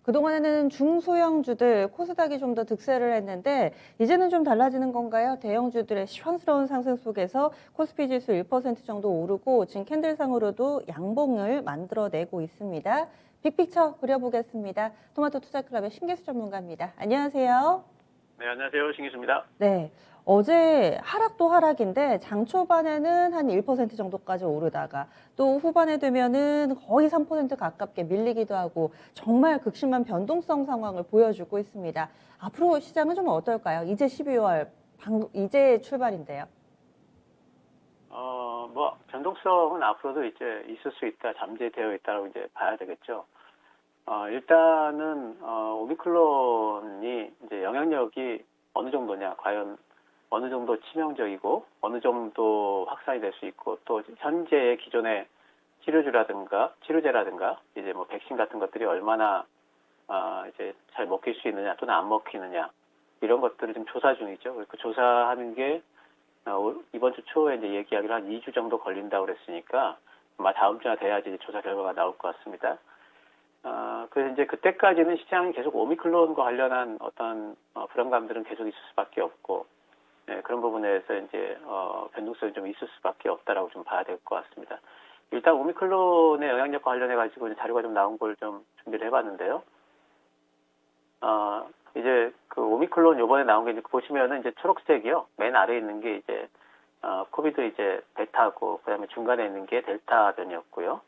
그동안에는 중소형주들 코스닥이 좀 더 득세를 했는데 이제는 좀 달라지는 건가요? 대형주들의 시원스러운 상승 속에서 코스피 지수 1% 정도 오르고 지금 캔들상으로도 양봉을 만들어내고 있습니다. 빅픽처 그려보겠습니다. 토마토 투자클럽의 신기수 전문가입니다. 안녕하세요. 네, 안녕하세요. 신기수입니다. 네. 어제 하락도 하락인데 장 초반에는 한 1% 정도까지 오르다가 또 후반에 되면은 거의 3% 가깝게 밀리기도 하고 정말 극심한 변동성 상황을 보여주고 있습니다. 앞으로 시장은 좀 어떨까요? 이제 12월 이제 출발인데요. 변동성은 앞으로도 이제 있을 수 있다, 잠재되어 있다고 이제 봐야 되겠죠. 일단은, 오미크론이 이제 영향력이 어느 정도냐, 과연 어느 정도 치명적이고, 어느 정도 확산이 될 수 있고, 또 현재의 기존의 치료제라든가, 이제 뭐 백신 같은 것들이 얼마나, 이제 잘 먹힐 수 있느냐, 또는 안 먹히느냐, 이런 것들을 지금 조사 중이죠. 그 조사하는 게 이번 주 초에 이제 얘기하기로 한 2주 정도 걸린다고 그랬으니까 아마 다음 주나 돼야지 이제 조사 결과가 나올 것 같습니다. 그래서 이제 그때까지는 시장이 계속 오미크론과 관련한 어떤 불안감들은 계속 있을 수밖에 없고, 네, 그런 부분에서 이제 변동성이 좀 있을 수밖에 없다라고 좀 봐야 될 것 같습니다. 일단 오미크론의 영향력과 관련해 가지고 자료가 좀 나온 걸 좀 준비를 해봤는데요. 이제 그 오미크론 요번에 나온 게 이제 보시면은 이제 초록색이요. 맨 아래에 있는 게 이제, 코비드 이제 베타고, 그 다음에 중간에 있는 게 델타 변이었고요.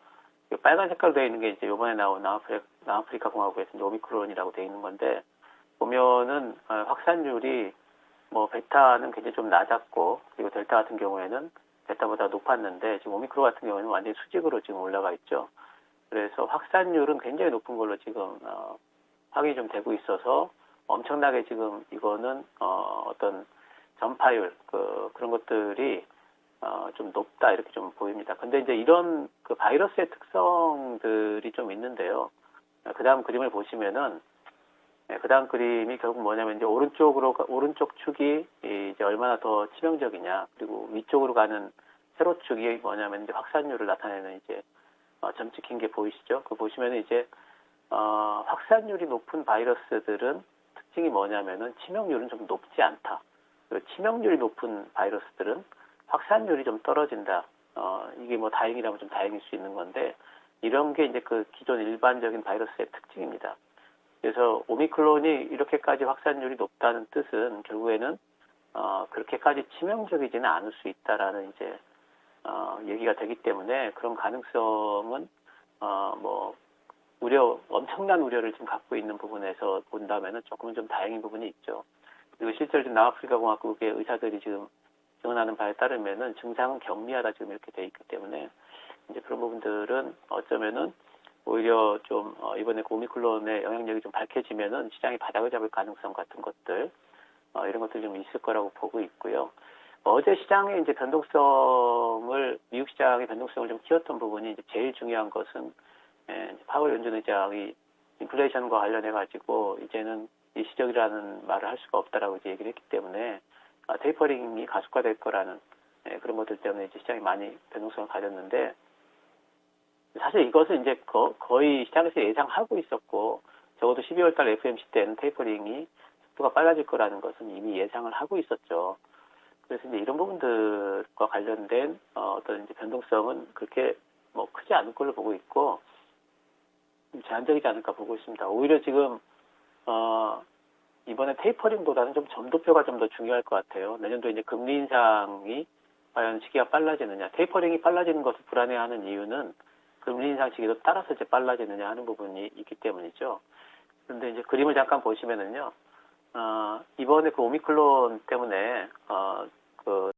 빨간 색깔로 되어 있는 게 이제 요번에 나온 남아프리카 공화국에서 이제 오미크론이라고 되어 있는 건데, 보면은, 확산율이 뭐 베타는 굉장히 좀 낮았고, 그리고 델타 같은 경우에는 베타보다 높았는데, 지금 오미크론 같은 경우에는 완전히 수직으로 지금 올라가 있죠. 그래서 확산율은 굉장히 높은 걸로 지금, 확인이 좀 되고 있어서 엄청나게 지금 이거는 어떤 전파율 그런 것들이 좀 높다 이렇게 좀 보입니다. 근데 이제 이런 그 바이러스의 특성들이 좀 있는데요. 그다음 그림을 보시면은, 그다음 그림이 결국 뭐냐면 이제 오른쪽 축이 이제 얼마나 더 치명적이냐, 그리고 위쪽으로 가는 세로 축이 뭐냐면 이제 확산율을 나타내는 이제 점 찍힌 게 보이시죠? 그 보시면은 이제 확산율이 높은 바이러스들은 특징이 뭐냐면은 치명률은 좀 높지 않다. 그리고 치명률이 높은 바이러스들은 확산율이 좀 떨어진다. 이게 뭐 다행이라면 좀 다행일 수 있는 건데, 이런 게 이제 그 기존 일반적인 바이러스의 특징입니다. 그래서 오미크론이 이렇게까지 확산율이 높다는 뜻은 결국에는 그렇게까지 치명적이지는 않을 수 있다라는 이제 얘기가 되기 때문에, 그런 가능성은 뭐 엄청난 우려를 지금 갖고 있는 부분에서 본다면은 조금은 좀 다행인 부분이 있죠. 그리고 실제로 지금 남아프리카 공화국의 의사들이 지금 증언하는 바에 따르면은 증상은 경미하다 지금 이렇게 돼 있기 때문에, 이제 그런 부분들은 어쩌면은 오히려 좀 이번에 그 오미크론의 영향력이 좀 밝혀지면은 시장이 바닥을 잡을 가능성 같은 것들, 이런 것들이 좀 있을 거라고 보고 있고요. 어제 시장의 이제 미국 시장의 변동성을 좀 키웠던 부분이 이제 제일 중요한 것은, 파월 연준 의장이 인플레이션과 관련해 가지고 이제는 일시적이라는 말을 할 수가 없다라고 이제 얘기를 했기 때문에, 테이퍼링이 가속화될 거라는, 그런 것들 때문에 이제 시장이 많이 변동성을 가졌는데, 사실 이것은 이제 거의 시장에서 예상하고 있었고, 적어도 12월 달 FOMC 때는 테이퍼링이 속도가 빨라질 거라는 것은 이미 예상을 하고 있었죠. 그래서 이제 이런 부분들과 관련된 어떤 이제 변동성은 그렇게 뭐 크지 않을 걸로 보고 있고, 제한적이지 않을까 보고 있습니다. 오히려 지금 이번에 테이퍼링보다는 좀 점도표가 좀 더 중요할 것 같아요. 내년도 이제 금리 인상이 과연 시기가 빨라지느냐, 테이퍼링이 빨라지는 것을 불안해하는 이유는 금리 인상 시기도 따라서 이제 빨라지느냐 하는 부분이 있기 때문이죠. 그런데 이제 그림을 잠깐 보시면은요, 이번에 그 오미크론 때문에 그